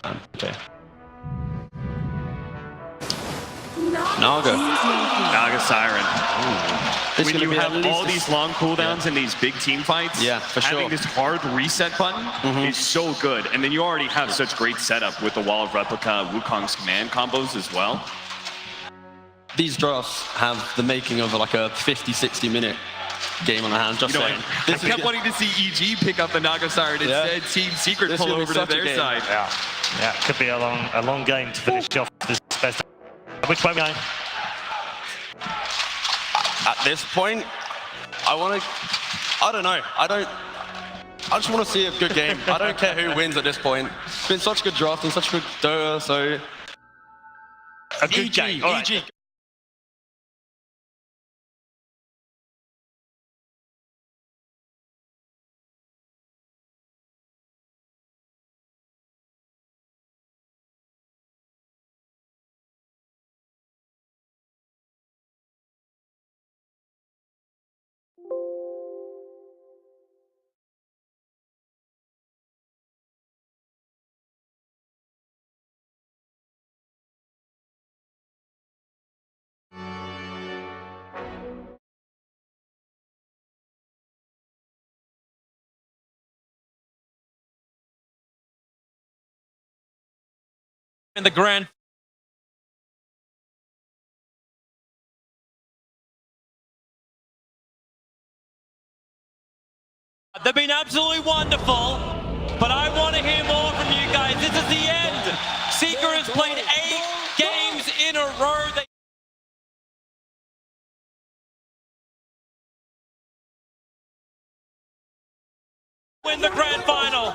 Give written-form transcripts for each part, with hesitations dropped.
Okay. Naga Siren. When you have all these long cooldowns and these big team fights, for having sure. this hard reset button is so good. And then you already have such great setup with the Wall of Replica, Wukong's command combos as well. These drafts have the making of like a 50-60 minute game on the hands, just saying. I kept wanting to see EG pick up the Naga Siren instead, Team Secret pull over to their side. Yeah, could be a long game to finish off this best. Which way are we going? At this point, I don't know. I just want to see a good game. I don't care who wins at this point. It's been such a good draft and such a good Dota, so... A good game. All right. EG. In the grand. They've been absolutely wonderful, but I want to hear more from you guys. This is the end. Seeker has played 8 games in a row. They win the grand final.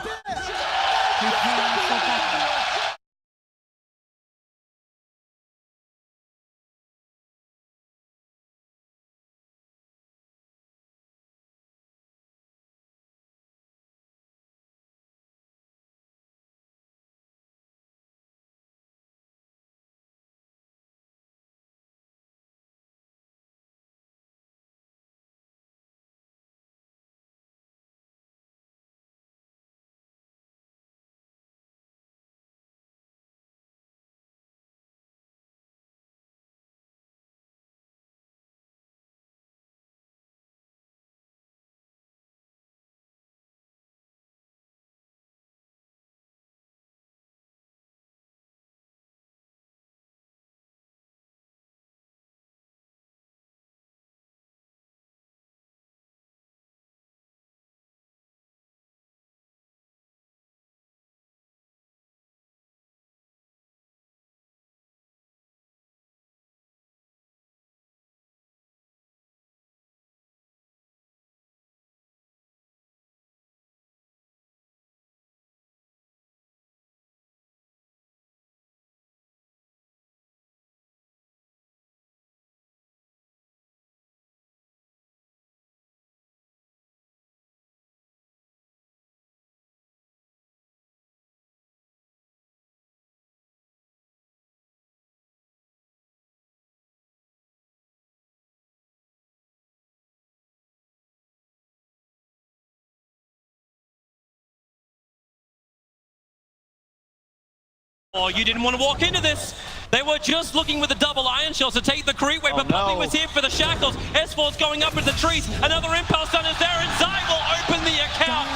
Oh, you didn't want to walk into this. They were just looking with the double iron shells to take the creep wave, but Poppy was here for the shackles. S4's going up into the trees. Another impulse stun is there, and Zai will open the account.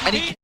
And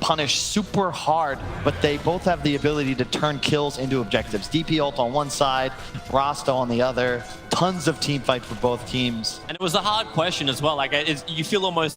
punish super hard, but they both have the ability to turn kills into objectives. DP ult on one side, Rasta on the other. Tons of team fight for both teams. And it was a hard question as well. Like, you feel almost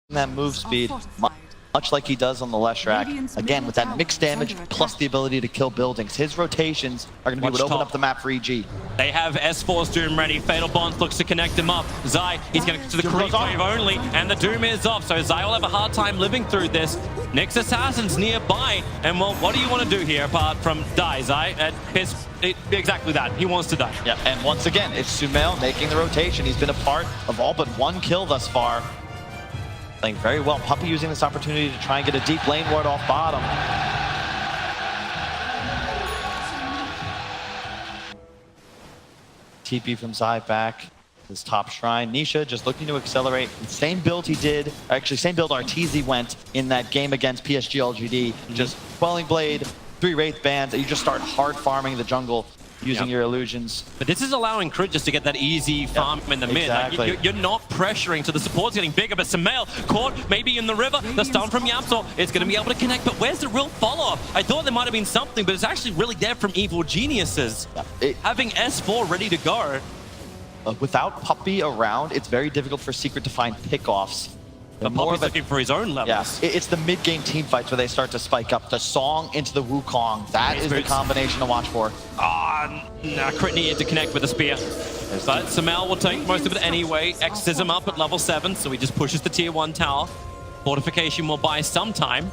that move speed, much like he does on the Leshrac. Again, with that mixed damage plus the ability to kill buildings. His rotations are going to be what open up the map for EG. they have S4's Doom ready. Fatal Bonds looks to connect him up. Zai, he's going to the creep wave only, and the Doom is off. So Zai will have a hard time living through this. Nyx Assassin's nearby, and well, what do you want to do here apart from die, Zai? Exactly that. He wants to die. Yeah, and once again, it's Sumail making the rotation. He's been a part of all but one kill thus far. Playing very well. Puppey using this opportunity to try and get a deep lane ward off bottom. TP from Zai back. His top shrine. Nisha just looking to accelerate. The same build he did, actually same build Arteezy went in that game against PSG LGD. Just Quelling Blade, 3 Wraith Bands, and you just start hard farming the jungle using your illusions. But this is allowing Crit just to get that easy farm in the mid. Exactly. Like, you're not pressuring, so the support's getting bigger, but Sumail caught maybe in the river. The stun from Yamsor is going to be able to connect, but where's the real follow-up? I thought there might have been something, but it's actually really there from Evil Geniuses. Having S4 ready to go. Without Puppey around, it's very difficult for Secret to find pickoffs. But Puppey's looking for his own levels. Yeah, it's the mid-game team fights where they start to spike up. The Song into the Wukong. That is the combination to watch for. Nah, Crit needed to connect with the spear. But Sumail will take most of it anyway. X's him up at level 7, so he just pushes the tier 1 tower. Fortification will buy some time.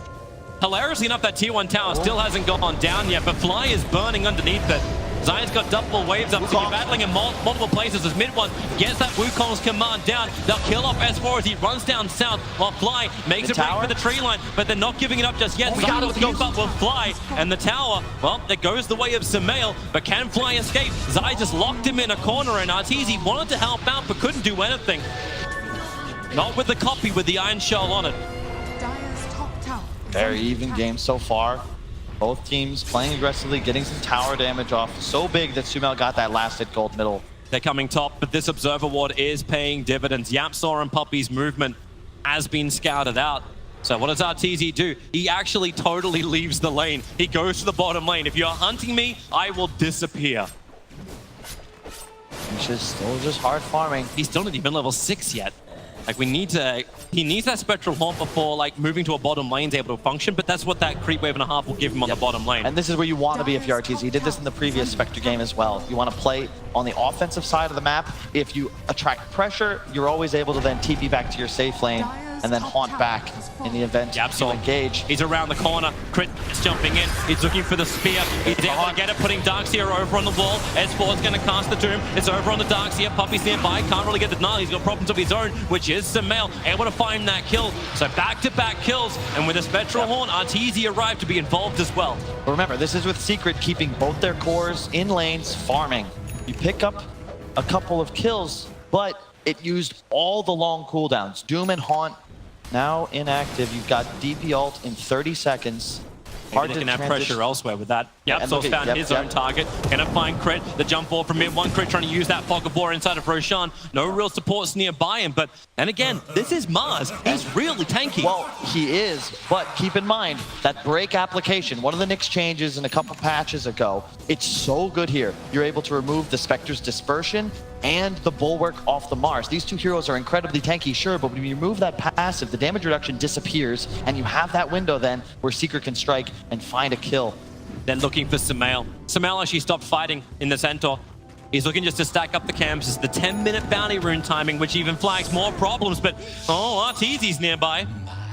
Hilariously enough, that tier 1 tower still hasn't gone down yet, but Fly is burning underneath it. Zion's got double waves up, so you're battling in multiple places as mid one gets that Wukong's command down. They'll kill off S4 as he runs down south, while Fly makes it right for the tree line, but they're not giving it up just yet. Zion will keep up with Fly, and the tower, well, it goes the way of Sumail, but can Fly escape? Zai just locked him in a corner, and Arteezy wanted to help out, but couldn't do anything. Not with the copy, with the Iron Shell on it. Very even game so far. Both teams playing aggressively, getting some tower damage off. So big that Sumail got that last hit gold middle. They're coming top, but this Observer Ward is paying dividends. Yapsaw and Puppy's movement has been scouted out. So what does Arteezy do? He actually totally leaves the lane. He goes to the bottom lane. If you're hunting me, I will disappear. He's still just hard farming. He's still not even level 6 yet. Like, he needs that Spectral Haunt before, like, moving to a bottom lane is able to function, but that's what that creep wave and a half will give him on the bottom lane. And this is where you want to be if you're Arteezy. He did this in the previous Spectre game as well. You want to play on the offensive side of the map. If you attract pressure, you're always able to then TP back to your safe lane and then haunt back in the event you engage. He's around the corner. Crit is jumping in. He's looking for the spear. He's able to get it, putting Darkseer over on the wall. S4 is going to cast the Doom. It's over on the Darkseer. Puppy's nearby. Can't really get the denial. He's got problems of his own, which is Sumail able to find that kill. So back-to-back kills. And with a Spectral Horn, Arteezy arrived to be involved as well. But remember, this is with Secret keeping both their cores in lanes, farming. You pick up a couple of kills, but it used all the long cooldowns. Doom and Haunt now inactive. You've got DP ult in 30 seconds. Hard to have pressure elsewhere with that. Yep, so found his own target. Gonna find Crit. The jump ball from mid. One Crit trying to use that fog of war inside of Roshan. No real supports nearby him, but and again, this is Mars. He's really tanky. Well, he is, but keep in mind that break application, one of the Nyx changes in a couple patches ago, it's so good here. You're able to remove the Spectre's dispersion and the Bulwark off the Mars. These two heroes are incredibly tanky, sure, but when you remove that passive, the damage reduction disappears, and you have that window then where Secret can strike and find a kill. They're looking for Sumail. Sumail actually stopped fighting in the Centaur. He's looking just to stack up the camps. It's the 10-minute bounty rune timing, which even flags more problems, but Arteezy's nearby,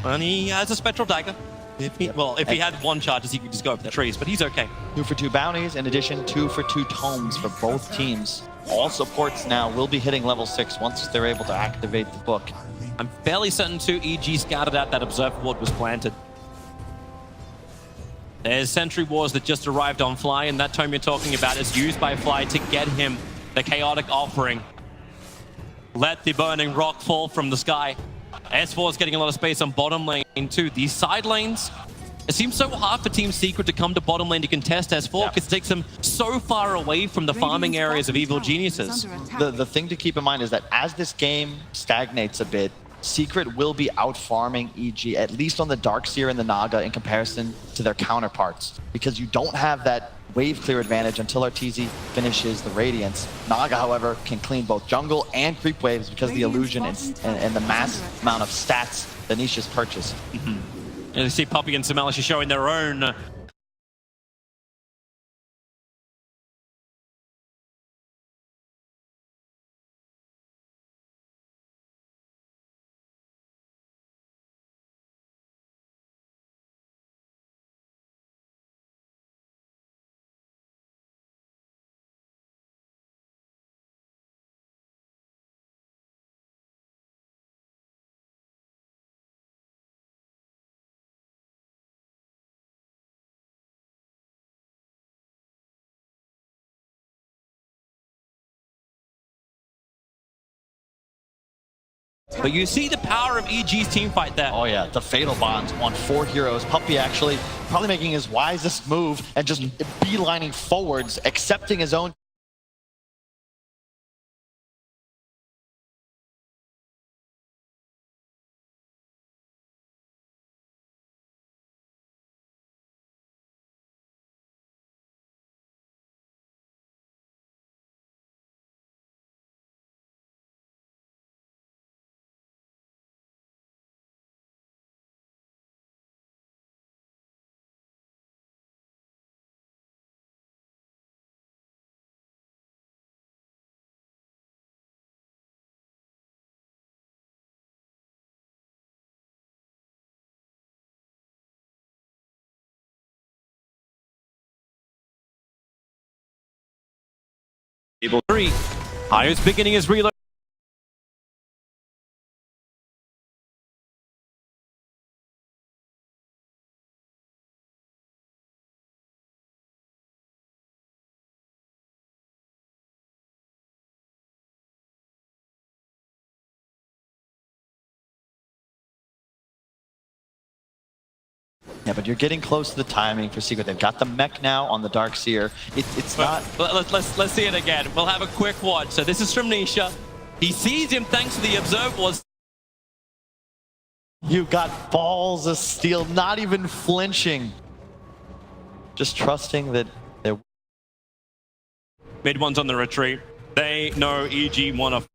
and he has a Spectral Dagger. If he had one charges, he could just go over the trees, but he's okay. 2 for 2 bounties, in addition 2 for 2 tomes for both teams. All supports now will be hitting level 6 once they're able to activate the book. I'm fairly certain too, EG scouted out that Observer Ward was planted. There's Sentry Wars that just arrived on Fly, and that tome you're talking about is used by Fly to get him the Chaotic Offering. Let the burning rock fall from the sky. S4 is getting a lot of space on bottom lane too. These side lanes, it seems so hard for Team Secret to come to bottom lane to contest S4 because it takes them so far away from the farming areas of Evil Geniuses. The thing to keep in mind is that as this game stagnates a bit, Secret will be out farming EG, at least on the Darkseer and the Naga in comparison to their counterparts, because you don't have that wave clear advantage until Arteezy finishes the Radiance. Naga, however, can clean both jungle and creep waves because of the illusion and the massive amount of stats that Nisha's purchased. And you see Puppy and Samelish showing their own but you see the power of EG's team fight there. Oh yeah, the Fatal Bonds on 4 heroes. Puppy actually probably making his wisest move and just beelining forwards, accepting his own. Able 3. Hyo's beginning his reload. Yeah, but you're getting close to the timing for Secret. They've got the mech now on the Darkseer. It's not... Let's see it again. We'll have a quick watch. So this is from Nisha. He sees him thanks to the observers. You got balls of steel, not even flinching. Just trusting that they're... Mid one's on the retreat. They know EG want to...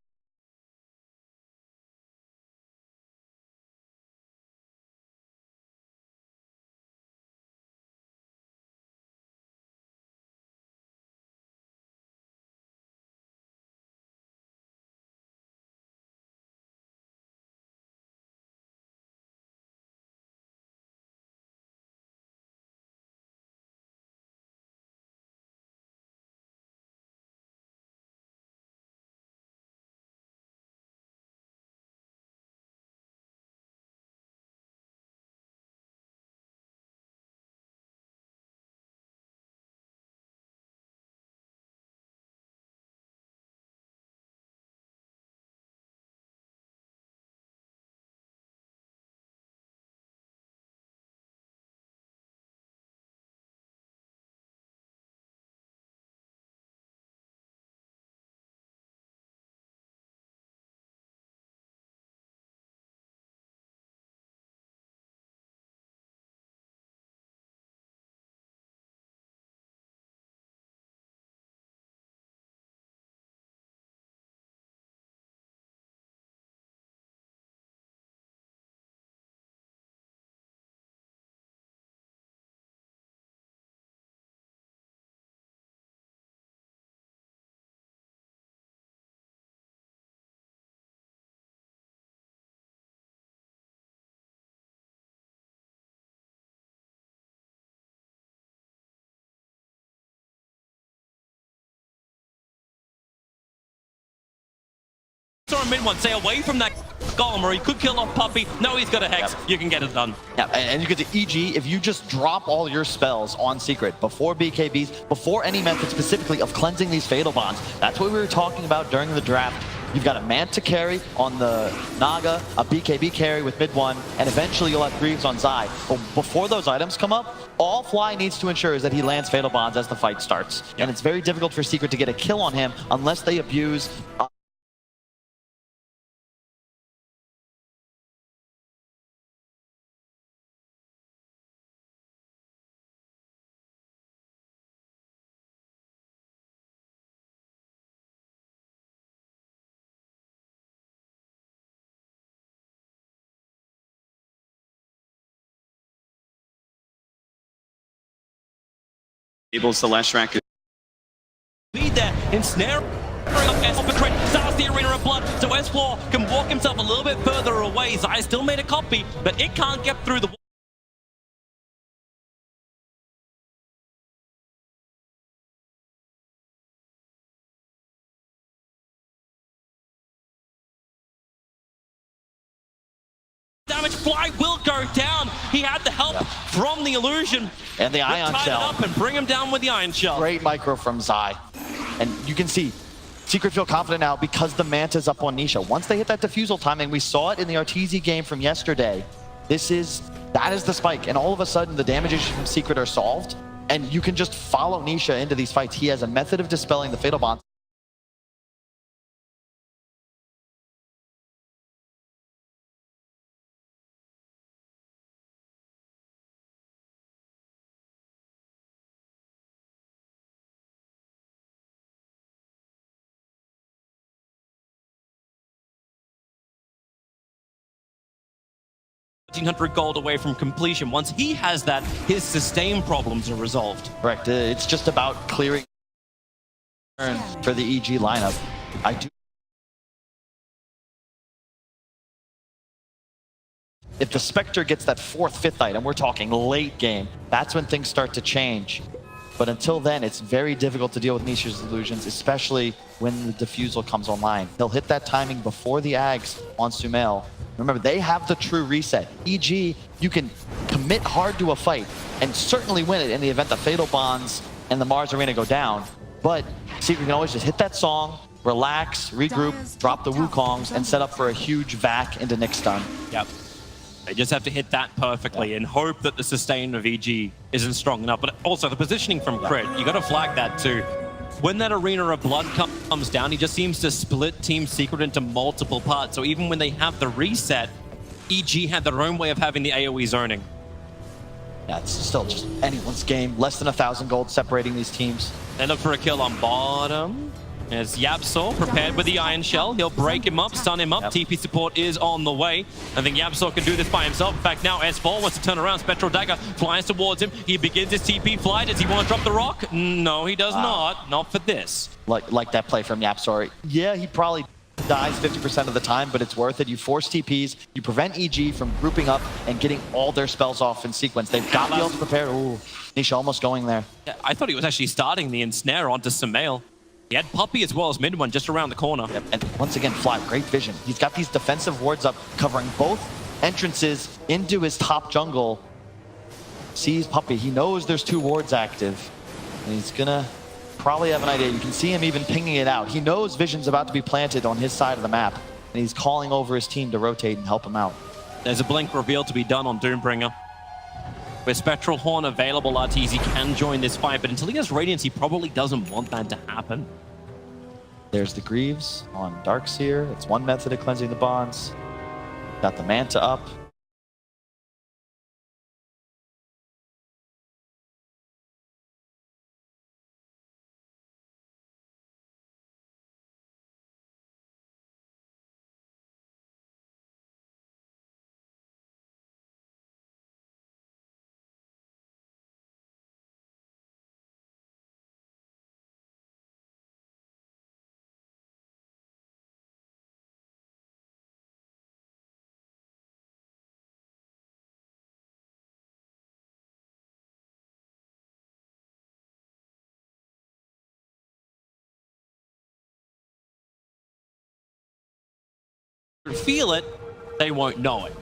Saw a mid one, stay away from that golem or he could kill off Puppey. No, he's got a hex. Yep. You can get it done. Yeah, and you get to EG, if you just drop all your spells on Secret before BKBs, before any method specifically of cleansing these Fatal Bonds, that's what we were talking about during the draft. You've got a Manta carry on the Naga, a BKB carry with mid one, and eventually you'll have Greaves on Zai. But before those items come up, all Fly needs to ensure is that he lands Fatal Bonds as the fight starts. Yep. And it's very difficult for Secret to get a kill on him unless they abuse... Enables the last rack. Lead there, ensnaring up S4, starts the Arena of Blood, so S4 can walk himself a little bit further away. Zai still made a copy, but it can't get through the wall. Damage. Fly will go down. He had the help from the illusion. And the Ion Shell. Up and bring him down with the Ion Shell. Great micro from Zai. And you can see Secret feel confident now because the Manta's up on Nisha. Once they hit that defusal timing, we saw it in the Arteezy game from yesterday. That is the spike. And all of a sudden, the damage issues from Secret are solved. And you can just follow Nisha into these fights. He has a method of dispelling the Fatal Bonds. $1,500 away from completion. Once he has that, his sustain problems are resolved. Correct. It's just about clearing for the EG lineup. If the Spectre gets that 4th, 5th item, we're talking late game, that's when things start to change. But until then, it's very difficult to deal with Nisha's illusions, especially when the defusal comes online. He'll hit that timing before the Ags on Sumail. Remember, they have the true reset. EG, you can commit hard to a fight and certainly win it in the event the Fatal Bonds and the Mars Arena go down. But Secret can always just hit that song, relax, regroup, drop the Wukongs, and set up for a huge vac into Nick stun. Yep. They just have to hit that perfectly and hope that the sustain of EG isn't strong enough. But also the positioning from Crit, you got to flag that too. When that Arena of Blood comes down, he just seems to split Team Secret into multiple parts. So even when they have the reset, EG had their own way of having the AoE zoning. Yeah, it's still just anyone's game. Less than 1,000 gold separating these teams. They look for a kill on bottom. As Yapsor prepared with the Iron Shell. He'll break him up, stun him up. TP support is on the way. I think Yapsor can do this by himself. In fact, now S4 wants to turn around. Spectral Dagger flies towards him. He begins his TP fly. Does he want to drop the rock? No, he does not. Not for this. Like that play from Yapsor. Yeah, he probably dies 50% of the time, but it's worth it. You force TPs, you prevent EG from grouping up and getting all their spells off in sequence. They've got the ult prepared. Ooh, Nisha almost going there. Yeah, I thought he was actually starting the ensnare onto Sumail. He had Puppey as well as mid one just around the corner. Yep. And once again, Fly, great vision. He's got these defensive wards up, covering both entrances into his top jungle. Sees Puppey. He knows there's 2 wards active. And he's gonna probably have an idea. You can see him even pinging it out. He knows Vision's about to be planted on his side of the map. And he's calling over his team to rotate and help him out. There's a blink reveal to be done on Doombringer. With Spectral Horn available, Arteezy can join this fight, but until he has Radiance, he probably doesn't want that to happen. There's the Greaves on Darkseer. It's one method of cleansing the bonds. Got the Manta up. Feel it, they won't know it.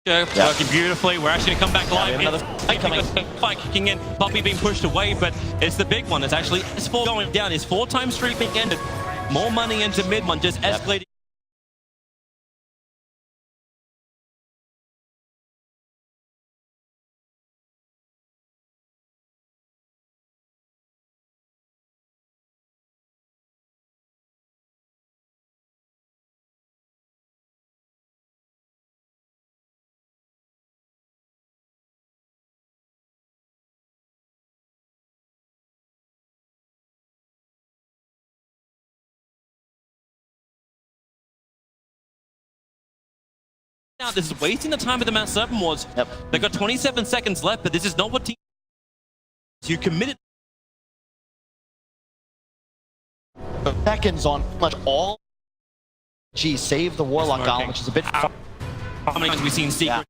Working beautifully. We're actually going to come back live. another Fight kicking in. Puppey being pushed away, but it's the big one. It's actually S4 going down. His 4-time streak being ended. More money into mid one, just escalating. Now, this is wasting the time of the Mount Serpent Wars. Yep. They've got 27 seconds left, but this is not what team. You committed. Seconds on pretty much all. Gee, save the Warlock Golem, which is a bit far. How many times have we seen Secret? Yeah.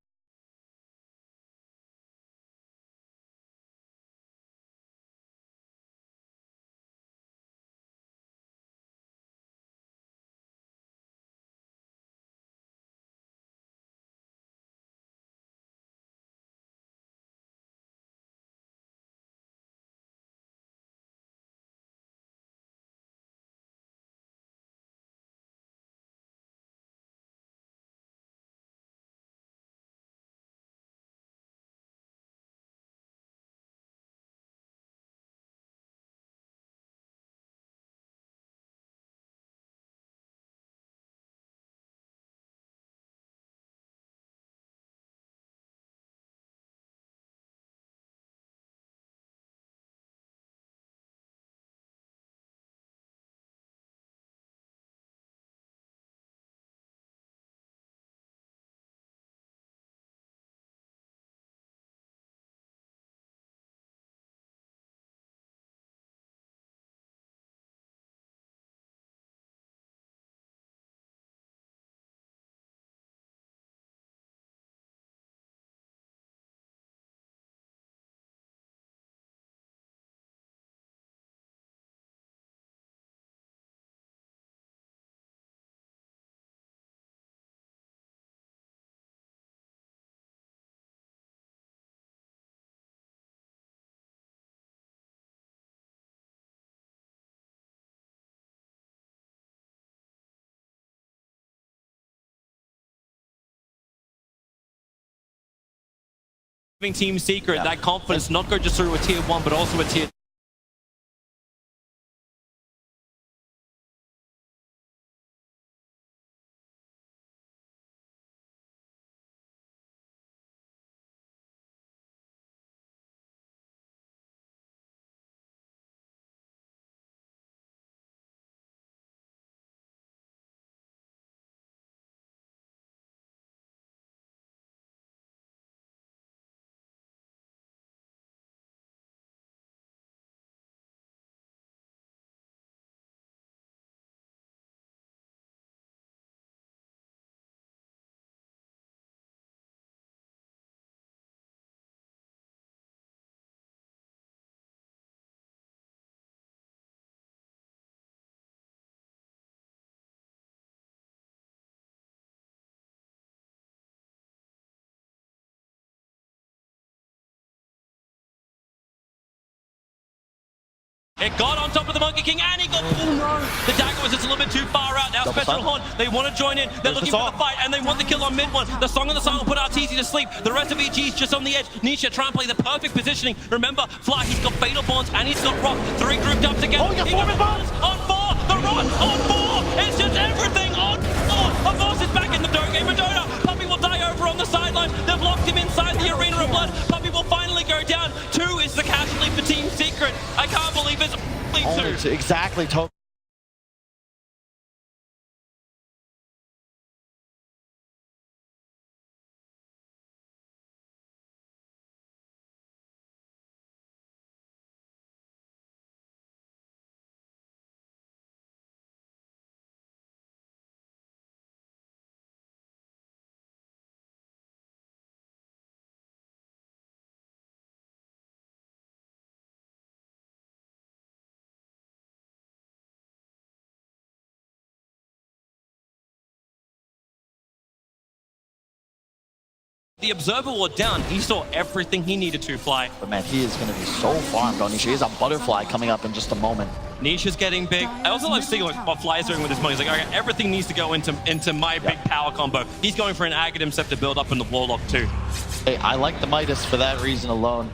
giving Team Secret that confidence, not go just through a tier 1, but also a tier 2. It got on top of the Monkey King, and he got... Oh no! The dagger was just a little bit too far out. Now Special Horn, they want to join in. They're looking for the fight, and they want the kill on mid one. The Song of the Sun will put RTZ to sleep. The rest of EG's just on the edge. Nisha trying to play the perfect positioning. Remember, Fly, he's got Fatal Bonds, and he's got Rock. 3 grouped up together. Oh, you got 4 bonds! On 4! The Rod on 4! It's just everything on 4! Of course, it's back in the Dota game. DOTA, Puppy will die over on the sideline. They've locked him inside the Arena of Blood. Puppy will finally go down. 2 is the casualty for Team Secret. I can't believe it's... Only 2. Exactly. The Observer Ward down, he saw everything he needed to Fly. But man, he is going to be so farmed on Nisha. He has a butterfly coming up in just a moment. Nisha's getting big. I also love seeing like what Fly is doing with his money. He's like, okay, everything needs to go into my big power combo. He's going for an Agate himself to build up in the Warlock too. Hey, I like the Midas for that reason alone.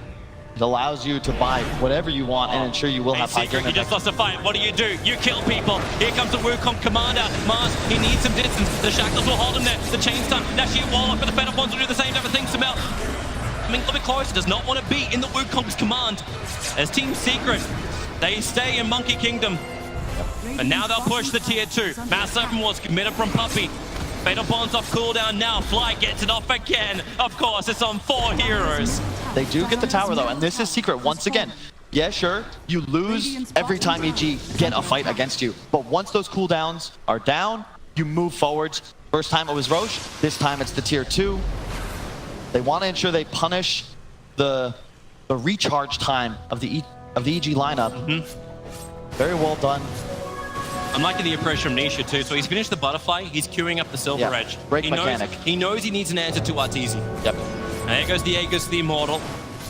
It allows you to buy whatever you want and ensure you will have high Secret, he just lost a fight. What do? You kill people. Here comes the Wukong commander. Mars, he needs some distance. The Shackles will hold him there. The chain stun. Actually, Warlock with the Fatal Bonds will do the same type of thing. Samel, I mean, a little bit closer. Does not want to be in the Wukong's command. As Team Secret, they stay in Monkey Kingdom. And now they'll push the tier 2. Mass Open was committed from Puppy. Fatal Bonds off cooldown now. Fly gets it off again. Of course, it's on 4 heroes. They do get the tower though, and this is Secret once again. Yeah, sure, you lose every time EG get a fight against you. But once those cooldowns are down, you move forwards. First time it was Roche, this time it's the tier 2. They want to ensure they punish the recharge time of the EG lineup. Very well done. I'm liking the approach from Nisha too. So he's finished the butterfly, he's queuing up the silver edge. Great mechanic. He knows he needs an answer to Arteezy. Yep. And there goes the Aegis, the Immortal.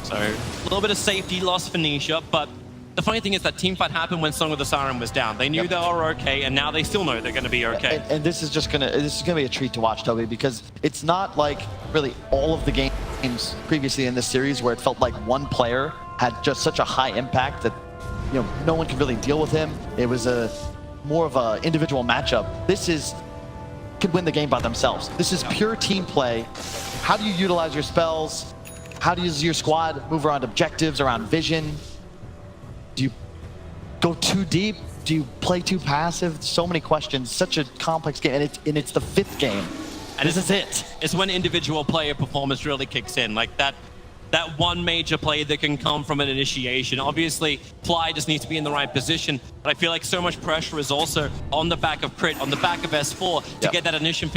So a little bit of safety loss for Nisha, but the funny thing is that teamfight happened when Song of the Siren was down. They knew they were okay, and now they still know they're going to be okay. And this is just gonna be a treat to watch, Toby, because it's not like really all of the games previously in this series where it felt like one player had just such a high impact that no one could really deal with him. It was more of an individual matchup. This could win the game by themselves. This is pure team play. How do you utilize your spells? How does your squad move around objectives, around vision? Do you go too deep? Do you play too passive? So many questions. Such a complex game, and it's the 5th game. And this is it. It's when individual player performance really kicks in. Like that one major play that can come from an initiation. Obviously, Fly just needs to be in the right position, but I feel like so much pressure is also on the back of Crit, on the back of S4 to get that initiation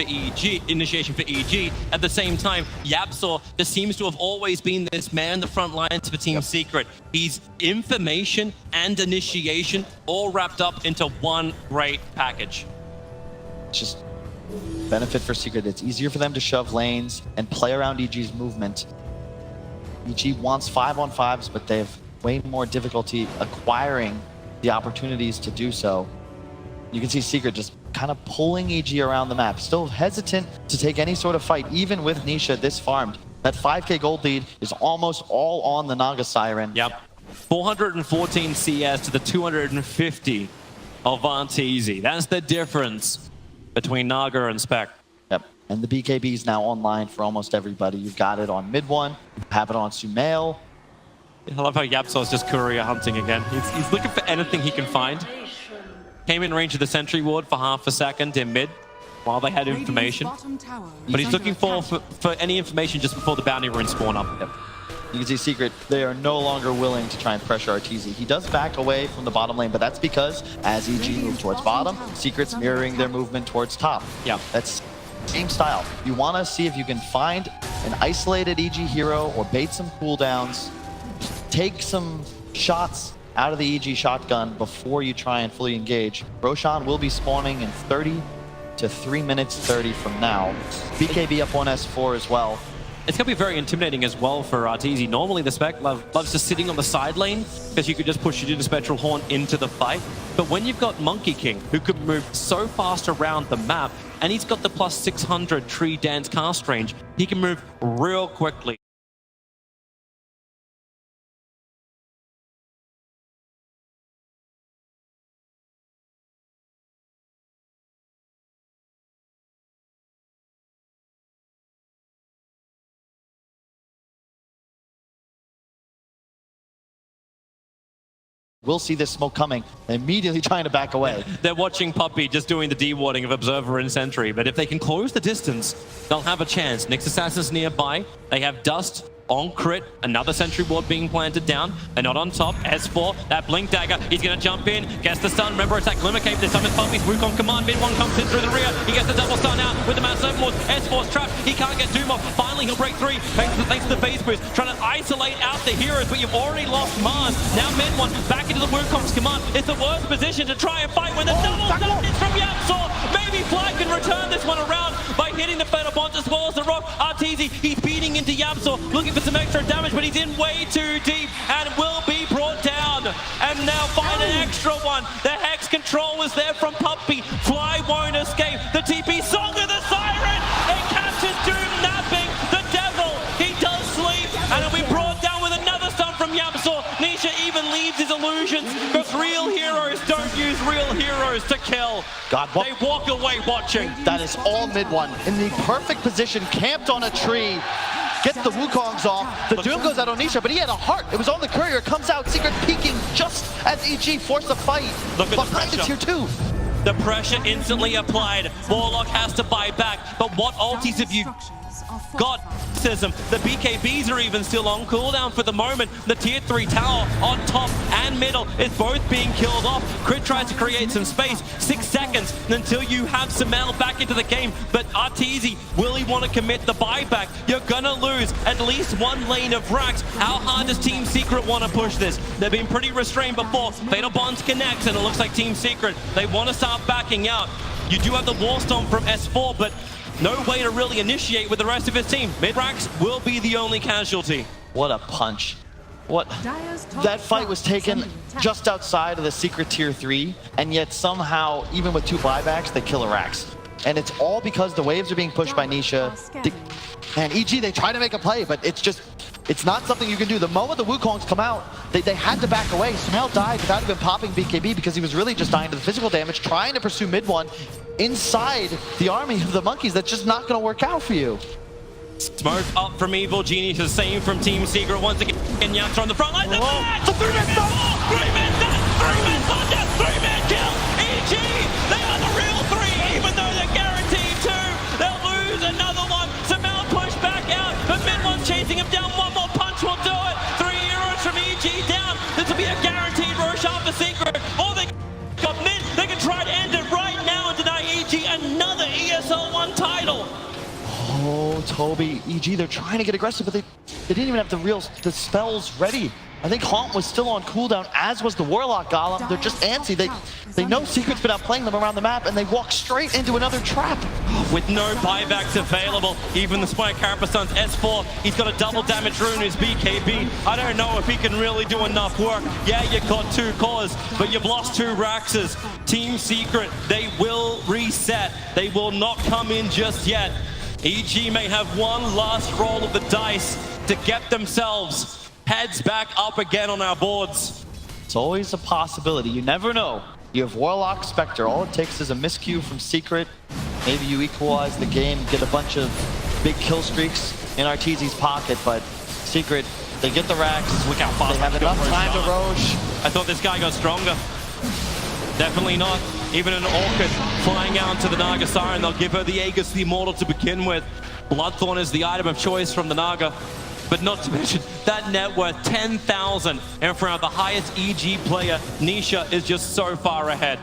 for EG. At the same time, Yapzor just seems to have always been this man in the front lines for Team Secret. He's information and initiation all wrapped up into one great package. It's just benefit for Secret. It's easier for them to shove lanes and play around EG's movement. EG wants 5-on-5s, but they have way more difficulty acquiring the opportunities to do so. You can see Secret just kind of pulling EG around the map, still hesitant to take any sort of fight, even with Nisha this farmed. That 5k gold lead is almost all on the Naga Siren. Yep. 414 CS to the 250 of Arteezy. That's the difference between Naga and Spec. Yep. And the BKB is now online for almost everybody. You've got it on mid one, you have it on Sumail. I love how Yapso's just courier hunting again. He's looking for anything he can find. Came in range of the sentry ward for half a second in mid while they had information. But he's looking for any information just before the bounty runes spawn up. Yep. You can see Secret, they are no longer willing to try and pressure Arteezy. He does back away from the bottom lane, but that's because as EG moves towards bottom, Secret's mirroring their movement towards top. Yeah. That's same style. You want to see if you can find an isolated EG hero or bait some cooldowns, take some shots out of the EG shotgun before you try and fully engage. Roshan will be spawning in 30 to 3 minutes 30 from now. BKB up on S4 as well. It's going to be very intimidating as well for Arteezy. Normally the Spec loves just sitting on the side lane because you could just push it into Spectral Horn into the fight. But when you've got Monkey King, who could move so fast around the map, and he's got the plus 600 tree dance cast range, he can move real quickly. We'll see this smoke coming, immediately trying to back away. They're watching Puppey just doing the de-warding of Observer and Sentry, but if they can close the distance, they'll have a chance. Nyx Assassin's nearby. They have Dust on crit, another sentry ward being planted down. They're not on top. S4, that blink dagger, he's gonna jump in, gets the stun. Remember, it's that Glimmer Cape. This time it's Puppey's Wukong command. Mid one comes in through the rear. He gets the double stun out with the mass overlord. S4's trapped. He can't get Doom off. Finally, he'll break three. Thanks to the base boost, trying to isolate out the heroes, but you've already lost Mars. Now mid one back into the Wukong's command. It's the worst position to try and fight when the double stun is from Yapso. Maybe Fly can return this one around by hitting the Fatal Bond as well as the Rock. Arteezy, he's beating into Yapso, looking for some extra damage, but he's in way too deep and will be brought down. And now find an extra one. The Hex control is there from Puppey. Fly won't escape. The TP Song of the Siren. It catches Doom napping. The Devil, he does sleep, and it'll be brought down with another stun from Yapso. Nisha even leaves his illusions because real heroes don't use real heroes to kill. God, what? They walk away watching. That is all mid one. In the perfect position, camped on a tree. Gets the Wukongs off. The Doom goes out on Nisha, but he had a heart. It was on the courier. Comes out, Secret peeking just as EG forced the fight. Look at behind the the tier 2. The pressure instantly applied. Warlock has to buy back. But what ultis have you got? The BKBs are even still on cooldown for the moment. The tier 3 tower on top and middle is both being killed off. Crit tries to create some space. 6 seconds until you have Sumail back into the game. But Arteezy, will he want to commit the buyback? You're gonna lose at least one lane of racks. How hard does Team Secret want to push this? They've been pretty restrained before. Fatal Bonds connects and it looks like Team Secret, they want to start backing out. You do have the Warstorm from S4, but no way to really initiate with the rest of his team. Mid-racks will be the only casualty. What a punch. What? That fight was taken just outside of the Secret tier 3, and yet somehow, even with 2 buybacks, they kill a Rax. And it's all because the waves are being pushed by Nisha. And EG, they try to make a play, but it's not something you can do. The moment the Wukongs come out, they had to back away. Sumail died without even popping BKB because he was really just dying to the physical damage, trying to pursue mid one inside the army of the monkeys. That's just not going to work out for you. Smoke up from Evil Genius, the same from Team Secret. Once again, Yatra on the front line. The match! 3-man stop! 3-man done! 3-man thunder! 3-man kill! EG! They are the real 3, even though they're guaranteed 2. They'll lose another one. Sumail pushed back out, but Mid-One's chasing him down. One more punch will do it. 3 heroes from EG down. This will be a guaranteed Roshan for Secret. Or they got mid. They can try to end it right now and deny EG another ESL 1 title. Oh, Toby, EG, they're trying to get aggressive, but they didn't even have the spells ready. I think Haunt was still on cooldown, as was the Warlock Golem. They're just antsy. They know Secret's been outplaying them around the map, and they walk straight into another trap. With no buybacks available, even the Spike Carapace's S4, he's got a double damage rune, his BKB. I don't know if he can really do enough work. Yeah, you got 2 cores, but you've lost 2 Raxes. Team Secret, they will reset. They will not come in just yet. EG may have one last roll of the dice to get themselves heads back up again on our boards. It's always a possibility. You never know. You have Warlock, Spectre. All it takes is a miscue from Secret. Maybe you equalize the game, get a bunch of big kill streaks in Arteezy's pocket, but Secret, they get the racks. Look how fast they have enough time to Roche. I thought this guy got stronger. Definitely not. Even an Orchid flying out to the Naga Siren. They'll give her the Aegis the Immortal to begin with. Bloodthorn is the item of choice from the Naga. But not to mention that net worth 10,000 in front of the highest EG player. Nisha is just so far ahead.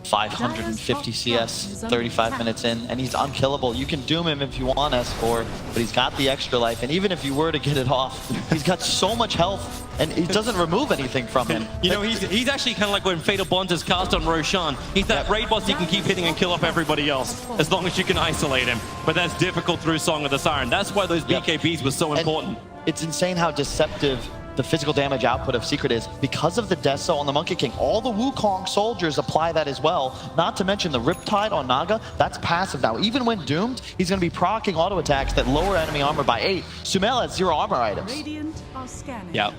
550 CS, 35 minutes in, and he's unkillable. You can doom him if you want, S4, but he's got the extra life, and even if you were to get it off, he's got so much health, and it doesn't remove anything from him. You know, he's actually kind of like when Fatal Bond is cast on Roshan. He's that raid boss you can keep hitting and kill off everybody else, as long as you can isolate him. But that's difficult through Song of the Siren. That's why those BKBs were so important. It's insane how deceptive the physical damage output of Secret is because of the Deso on the Monkey King. All the Wukong soldiers apply that as well. Not to mention the Riptide on Naga, that's passive now. Even when doomed, he's going to be proccing auto attacks that lower enemy armor by 8. Sumail has 0 armor items. Radiant are scanning. Yeah.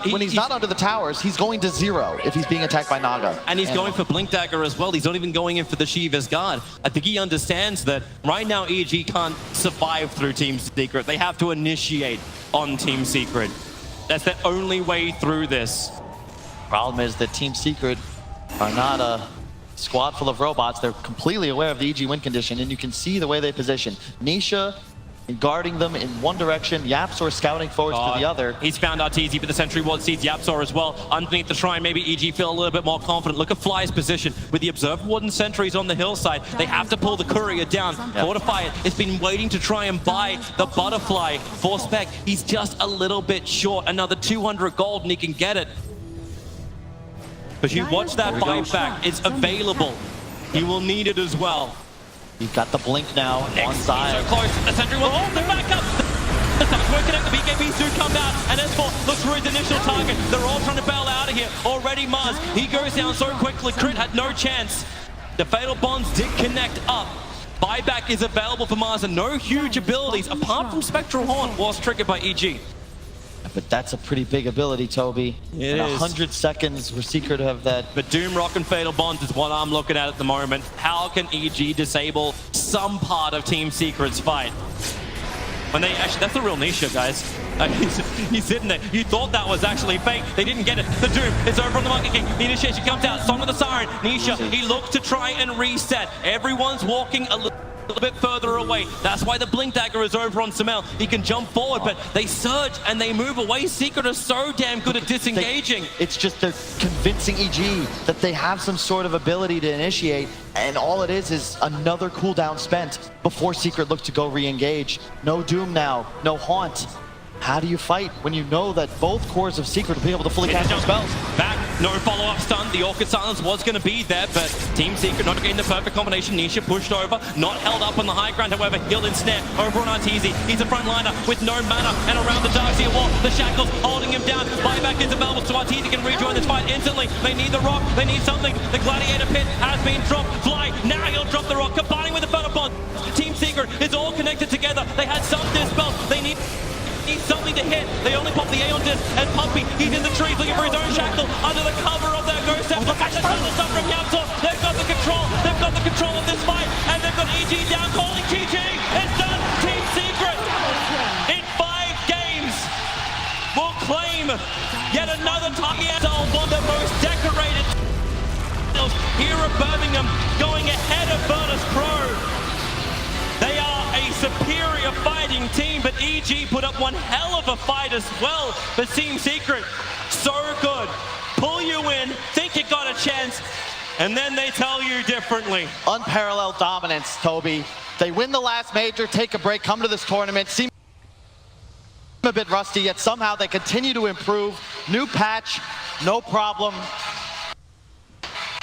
When he's not under the towers, he's going to 0 if he's being attacked by Naga. And he's going for Blink Dagger as well. He's not even going in for the Shiva's Guard. I think he understands that right now EG can't survive through Team Secret. They have to initiate on Team Secret. That's the only way through this. Problem is that Team Secret are not a squad full of robots. They're completely aware of the EG win condition, and you can see the way they position. Nisha guarding them in one direction, Yapsor scouting forwards to the other. He's found Arteezy, but the Sentry Ward sees Yapsor as well. Underneath the shrine, maybe EG feel a little bit more confident. Look at Fly's position with the Observer Ward and sentries on the hillside. They have to pull the courier down, fortify it. It's been waiting to try and buy the Butterfly for Spec. He's just a little bit short. Another 200 gold and he can get it. But you watch that fight back. It's available. He will need it as well. You've got the blink now on side. So close. The Sentry will hold them back up. The Suns working out. The BKBs do come out. And S4 looks for his initial target. They're all trying to bail out of here. Already Mars. He goes down so quickly. Crit had no chance. The Fatal Bonds did connect up. Buyback is available for Mars and no huge abilities apart from Spectral Horn was triggered by EG. But that's a pretty big ability, Toby. It in is. 100 seconds, we're secret of that. But Doom Rock and Fatal Bonds is what I'm looking at the moment. How can EG disable some part of Team Secret's fight? When they actually, that's the real Nisha, guys. He's sitting there. You thought that was actually fake. They didn't get it. The Doom is over on the Monkey King. The initiation comes out. Song of the Siren. Nisha, he looks to try and reset. Everyone's walking a little bit further away. That's why the Blink Dagger is over on Sumail. He can jump forward, but they surge and they move away. Secret are so damn good at disengaging. It's just they're convincing EG that they have some sort of ability to initiate, and all it is another cooldown spent before Secret look to go re-engage. No Doom now, no Haunt. How do you fight when you know that both cores of Secret will be able to fully cast their spells? Back, no follow-up stun. The Orchid Silence was going to be there, but Team Secret not getting the perfect combination. Nisha pushed over, not held up on the high ground, however, healed in snare over on Arteezy. He's a frontliner with no mana, and around the Darkseer wall, the shackles holding him down. Buyback is available, so Arteezy can rejoin this fight instantly. They need the rock, they need something. The Gladiator Pit has been dropped. Fly, now he'll drop the rock, combining with the Butterbond. Team Secret is all connected together. They had some dispels, they need something to hit. They only pop the Aeon Disc, and Puppy, he's in the trees looking for his own shackle under the cover of their ghost set. Look at the stuff from Yapsor. They've got the control of this fight, and they've got EG down, calling GG. It's done. Team Secret in 5 games will claim yet another title. One of the most decorated here at Birmingham, going ahead of Virtus Pro. They are a superior fighting team, but EG put up one hell of a fight as well. But Team Secret, so good. Pull you in, think you got a chance, and then they tell you differently. Unparalleled dominance, Toby. They win the last major, take a break, come to this tournament, seem a bit rusty, yet somehow they continue to improve. New patch, no problem.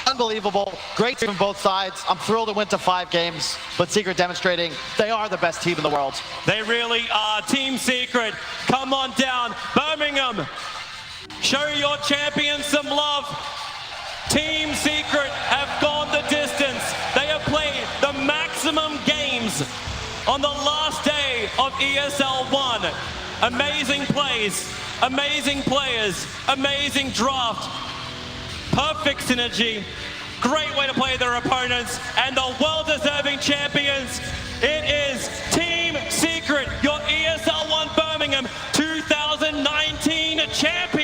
Unbelievable. Great from both sides. I'm thrilled it went to 5 games, but Secret demonstrating they are the best team in the world. They really are. Team Secret, come on down. Birmingham, show your champions some love. Team Secret have gone the distance. They have played the maximum games on the ESL 1. Amazing plays, amazing players, amazing draft, perfect synergy, great way to play their opponents, and the well-deserving champions. It is Team Secret, your ESL 1 Birmingham 2019 champion.